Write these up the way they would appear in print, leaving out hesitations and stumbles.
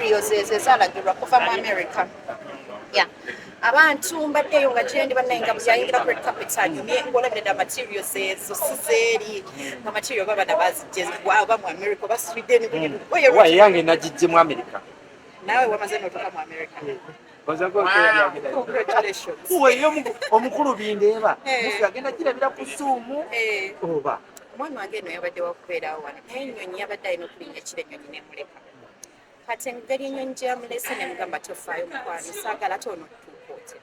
materials ezaalagirwa kuva mu America. Yeah. Abantu mbaddeyo nga gyendi bannayinga buyayingira ku red carpet anyumye ng'olabira materials ezo sizeeri nga material baba nabazijjezibwa oba mu America oba Sweden wayi yange nagijje mu America naawe wamaze n'otuuka mu America. Omukulu Bindeeba mufi agenda kirabira ku Zoom oba omwami wange eno yabadde wakubeerawo wano naye Enyonyi yabadde alina okulinnya ekiro Enyonyi nemuleka kati engeri Enyonyi gye Yamulese nemugamba tofaayo mukwano saagala ate ono tutuuka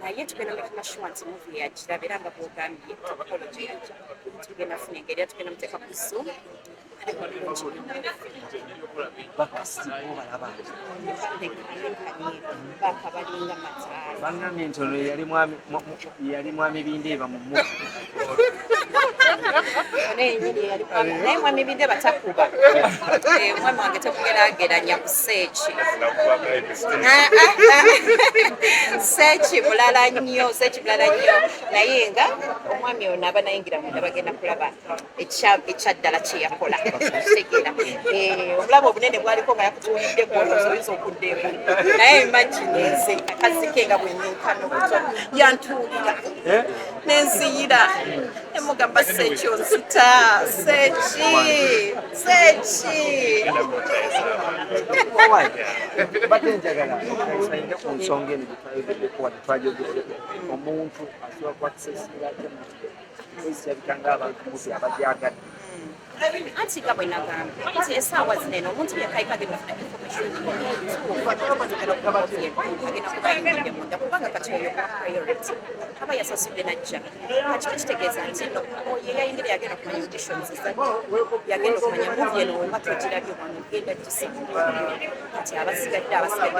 naye tugenda making sure nti movie yakiraba era nga bwogambye technology yajja tugenda funa engeri atugenda muteeka ku Zoom bakabalinga mataala bannange ntono yali mwami Bindeeba mu naye mwami Bindeeba takuba omwami wange temugeraageranya ku seeki seeki mulala nnyo naye nga omwami ono aba nayingira munda bagenda kulaba ekyaddala kye yakola kitegeera obulamu obunene bwaliko nga yakutuulidde oyinza okudda engulu naye imagine nze akazike nga bwenyinkano buto yantuulira nenziyira nemugamba seeki onzita seeki badde njagala sayinga ku nsonga eno twayogedeko omuntu asobola kubakisesingaate kyabikanga abantu mubi abajyagadde anti nga bwe nagambye nti essaawa zineno omuntu yekayikagenda ofuna informationagenda kubayingidde munda kubanga kati oyo kwa priority aba yasasudde najja kakiko kitegeeza nti no oyo yayingire yagenda okumanya auditions zadde yagenda okumanya movie eno wemba togirabye wano genda gisanga kati abasigadde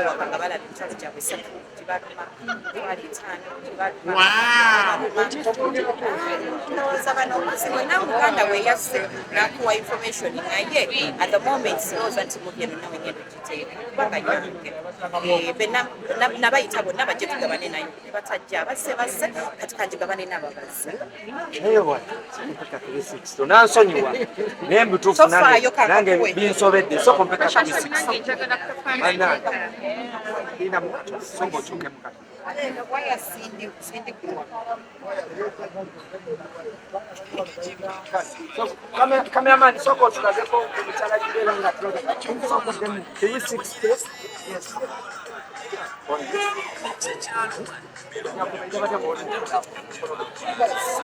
waka nga balaba emitwalo gyabwe esatu gibaluma mitwalo etaano gibaluma ndowooza bano omuzi wena muganda weyasse nakuwa information naye at the moment sirowooza nti movie eno nawe ngenda okiteeka kubanga yange nabayita bonna bajje tugabane nayo ne batajja abazze kati kanjigabane n'ababazze nansonyiwa naye mbutuufu nange binsobedde soko mpeka 36 songa okyuke mukati Cameraman, soko tukazeko kumitala jibela nga soko 360. Yes.